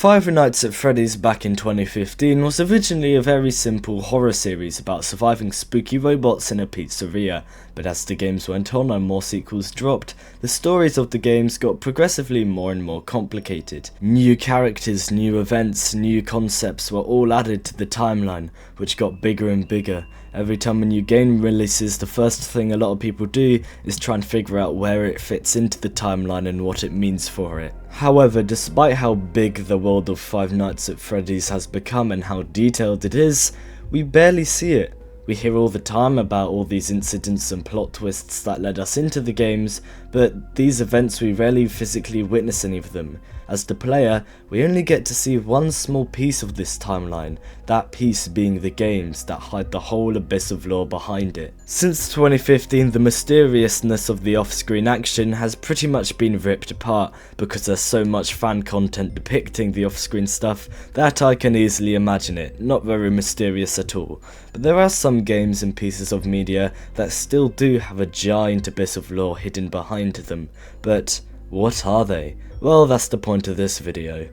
Five Nights at Freddy's back in 2015 was originally a very simple horror series about surviving spooky robots in a pizzeria, but as the games went on and more sequels dropped, the stories of the games got progressively more and more complicated. New characters, new events, new concepts were all added to the timeline, which got bigger and bigger. Every time a new game releases, the first thing a lot of people do is try and figure out where it fits into the timeline and what it means for it. However, despite how big the world of Five Nights at Freddy's has become and how detailed it is, we barely see it. We hear all the time about all these incidents and plot twists that led us into the games, but these events we rarely physically witness any of them. As the player, we only get to see one small piece of this timeline, that piece being the games that hide the whole abyss of lore behind it. Since 2015, the mysteriousness of the off-screen action has pretty much been ripped apart because there's so much fan content depicting the off-screen stuff that I can easily imagine it, not very mysterious at all. But there are some games and pieces of media that still do have a giant abyss of lore hidden behind them, but what are they? Well, that's the point of this video.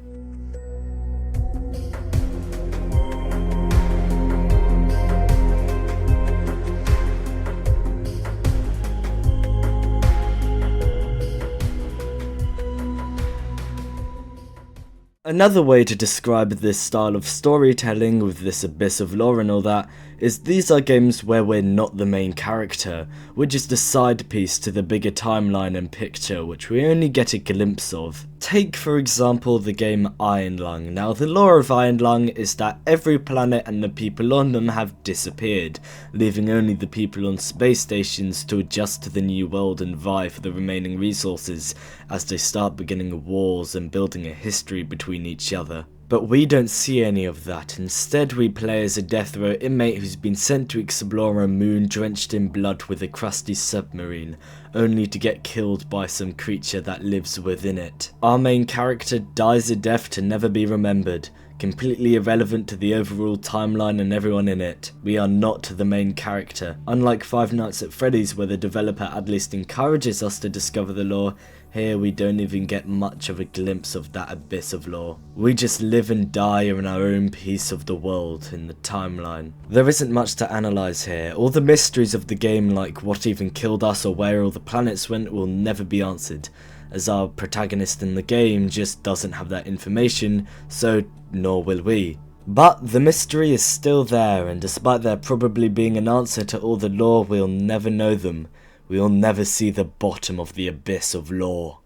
Another way to describe this style of storytelling with this abyss of lore and all that is these are games where we're not the main character, we're just a side piece to the bigger timeline and picture which we only get a glimpse of. Take for example the game Iron Lung. Now the lore of Iron Lung is that every planet and the people on them have disappeared, leaving only the people on space stations to adjust to the new world and vie for the remaining resources as they start beginning wars and building a history between each other. But we don't see any of that. Instead we play as a death row inmate who's been sent to explore a moon drenched in blood with a crusty submarine, only to get killed by some creature that lives within it. Our main character dies a death to never be remembered, completely irrelevant to the overall timeline and everyone in it. We are not the main character. Unlike Five Nights at Freddy's, where the developer at least encourages us to discover the lore, here we don't even get much of a glimpse of that abyss of lore. We just live and die in our own piece of the world in the timeline. There isn't much to analyse here. All the mysteries of the game, like what even killed us or where all the planets went, will never be answered, as our protagonist in the game just doesn't have that information, so nor will we. But the mystery is still there, and despite there probably being an answer to all the lore, we'll never know them. We'll never see the bottom of the abyss of lore.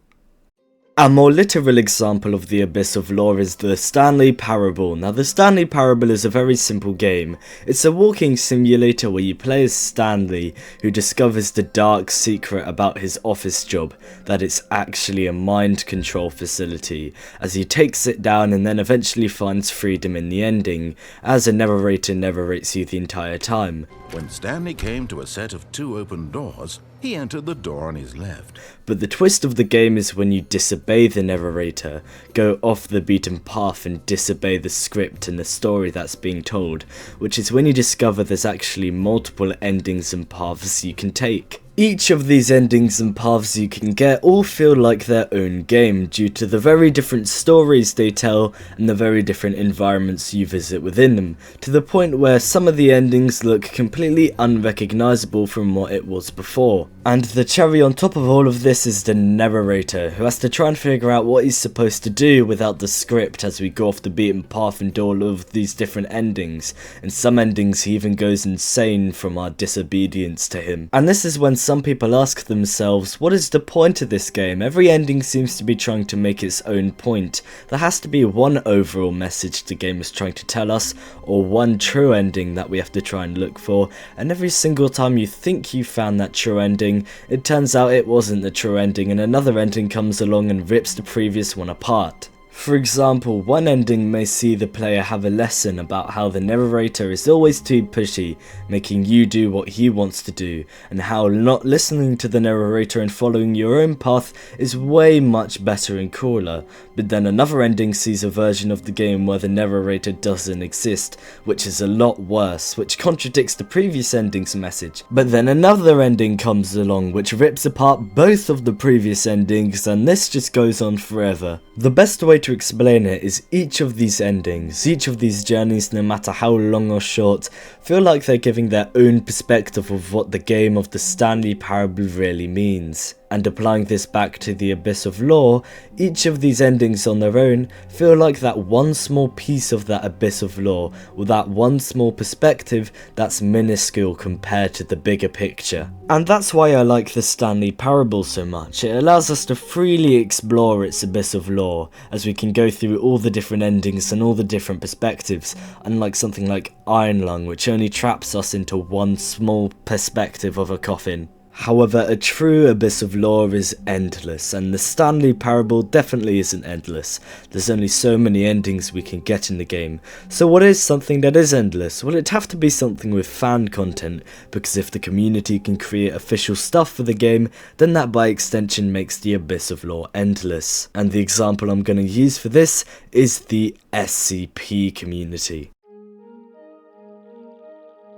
A more literal example of the abyss of lore is the Stanley Parable. Now the Stanley Parable is a very simple game. It's a walking simulator where you play as Stanley, who discovers the dark secret about his office job, that it's actually a mind control facility, as he takes it down and then eventually finds freedom in the ending, as a narrator narrates you the entire time. When Stanley came to a set of two open doors, he entered the door on his left. But the twist of the game is when you disobey the narrator, go off the beaten path and disobey the script and the story that's being told, which is when you discover there's actually multiple endings and paths you can take. Each of these endings and paths you can get all feel like their own game due to the very different stories they tell and the very different environments you visit within them, to the point where some of the endings look completely unrecognisable from what it was before. And the cherry on top of all of this is the narrator, who has to try and figure out what he's supposed to do without the script as we go off the beaten path and do all of these different endings, and some endings he even goes insane from our disobedience to him. And this is when some people ask themselves, what is the point of this game? Every ending seems to be trying to make its own point. There has to be one overall message the game is trying to tell us, or one true ending that we have to try and look for, and every single time you think you found that true ending, it turns out it wasn't the true ending and another ending comes along and rips the previous one apart. For example, one ending may see the player have a lesson about how the narrator is always too pushy, making you do what he wants to do, and how not listening to the narrator and following your own path is way much better and cooler. But then another ending sees a version of the game where the narrator doesn't exist, which is a lot worse, which contradicts the previous ending's message. But then another ending comes along which rips apart both of the previous endings, and this just goes on forever. The best way to explain it is each of these endings, each of these journeys, no matter how long or short, feel like they're giving their own perspective of what the game of the Stanley Parable really means. And applying this back to the Abyss of Lore, each of these endings on their own feel like that one small piece of that Abyss of Lore, or that one small perspective that's minuscule compared to the bigger picture. And that's why I like the Stanley Parable so much. It allows us to freely explore its Abyss of Lore, as we can go through all the different endings and all the different perspectives, unlike something like Iron Lung, which only traps us into one small perspective of a coffin. However, a true Abyss of Lore is endless, and the Stanley Parable definitely isn't endless. There's only so many endings we can get in the game. So what is something that is endless? Well, it'd have to be something with fan content, because if the community can create official stuff for the game, then that by extension makes the Abyss of Lore endless. And the example I'm going to use for this is the SCP community.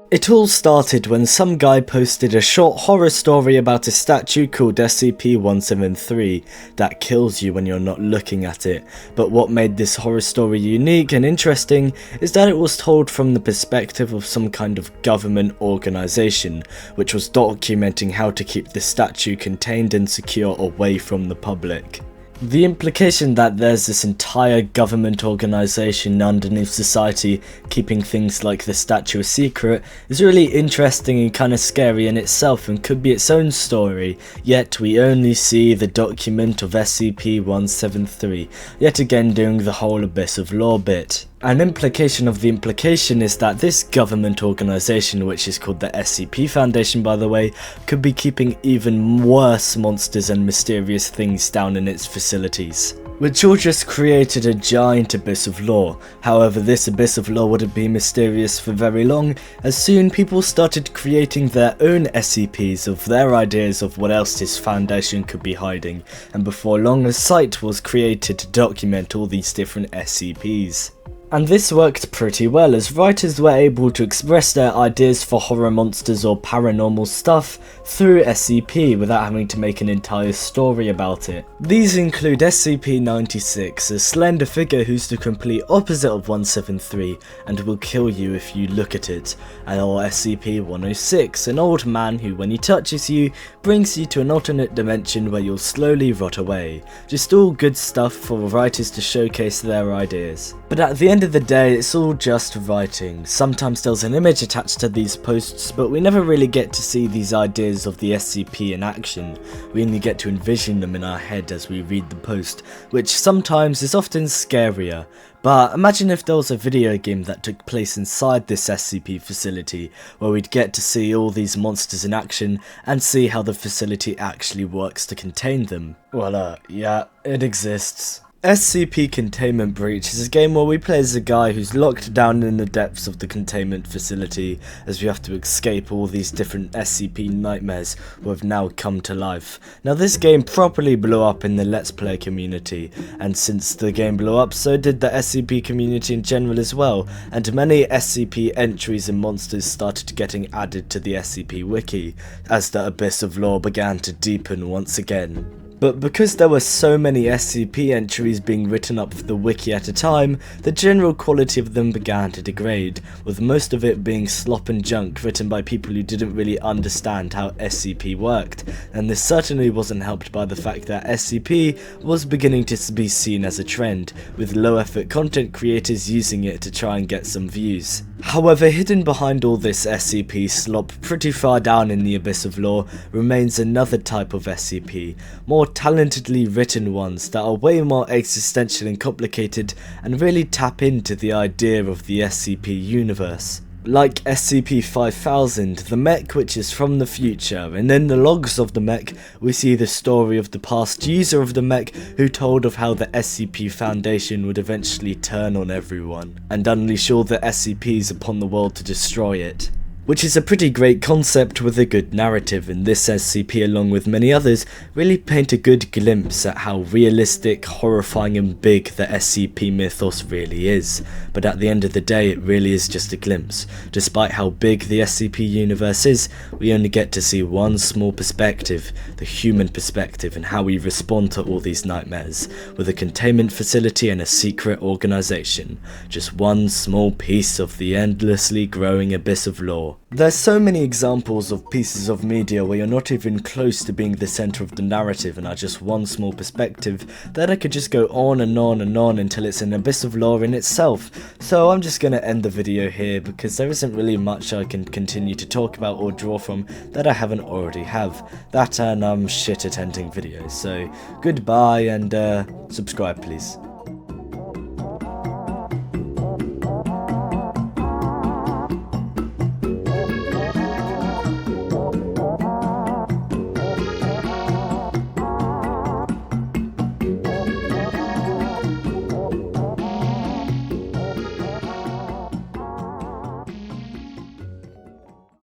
It all started when some guy posted a short horror story about a statue called SCP-173 that kills you when you're not looking at it, but what made this horror story unique and interesting is that it was told from the perspective of some kind of government organisation, which was documenting how to keep the statue contained and secure away from the public. The implication that there's this entire government organisation underneath society keeping things like the statue a secret is really interesting and kind of scary in itself and could be its own story, yet we only see the document of SCP-173, yet again doing the whole Abyss of Lore bit. An implication of the implication is that this government organisation, which is called the SCP Foundation by the way, could be keeping even worse monsters and mysterious things down in its facilities, which all just created a giant Abyss of Lore. However, this Abyss of Lore wouldn't be mysterious for very long, as soon people started creating their own SCPs of their ideas of what else this foundation could be hiding, and before long a site was created to document all these different SCPs. And this worked pretty well, as writers were able to express their ideas for horror monsters or paranormal stuff through SCP without having to make an entire story about it. These include SCP-96, a slender figure who's the complete opposite of 173 and will kill you if you look at it, or SCP-106, an old man who when he touches you brings you to an alternate dimension where you'll slowly rot away. Just all good stuff for writers to showcase their ideas. But at the end of the day, it's all just writing. Sometimes there's an image attached to these posts, but we never really get to see these ideas of the SCP in action. We only get to envision them in our head as we read the post, which sometimes is often scarier. But imagine if there was a video game that took place inside this SCP facility, where we'd get to see all these monsters in action and see how the facility actually works to contain them. Well, yeah, it exists. SCP Containment Breach is a game where we play as a guy who's locked down in the depths of the containment facility as we have to escape all these different SCP nightmares who have now come to life. Now this game properly blew up in the Let's Play community, and since the game blew up so did the SCP community in general as well, and many SCP entries and monsters started getting added to the SCP wiki as the Abyss of Lore began to deepen once again. But because there were so many SCP entries being written up for the wiki at a time, the general quality of them began to degrade, with most of it being slop and junk written by people who didn't really understand how SCP worked, and this certainly wasn't helped by the fact that SCP was beginning to be seen as a trend, with low effort content creators using it to try and get some views. However, hidden behind all this SCP slop pretty far down in the Abyss of Lore remains another type of SCP, more talentedly written ones that are way more existential and complicated and really tap into the idea of the SCP universe. Like SCP-5000, the mech which is from the future, and in the logs of the mech we see the story of the past user of the mech who told of how the SCP Foundation would eventually turn on everyone and unleash all the SCPs upon the world to destroy it. which is a pretty great concept with a good narrative, and this SCP along with many others really paint a good glimpse at how realistic, horrifying and big the SCP mythos really is. But at the end of the day it really is just a glimpse. Despite how big the SCP universe is, we only get to see one small perspective, the human perspective, and how we respond to all these nightmares, with a containment facility and a secret organisation. Just one small piece of the endlessly growing abyss of lore. There's so many examples of pieces of media where you're not even close to being the centre of the narrative and are just one small perspective that I could just go on and on and on until it's an abyss of lore in itself. So I'm just going to end the video here because there isn't really much I can continue to talk about or draw from that I haven't already have. That and I'm shit at ending videos. So goodbye and subscribe please.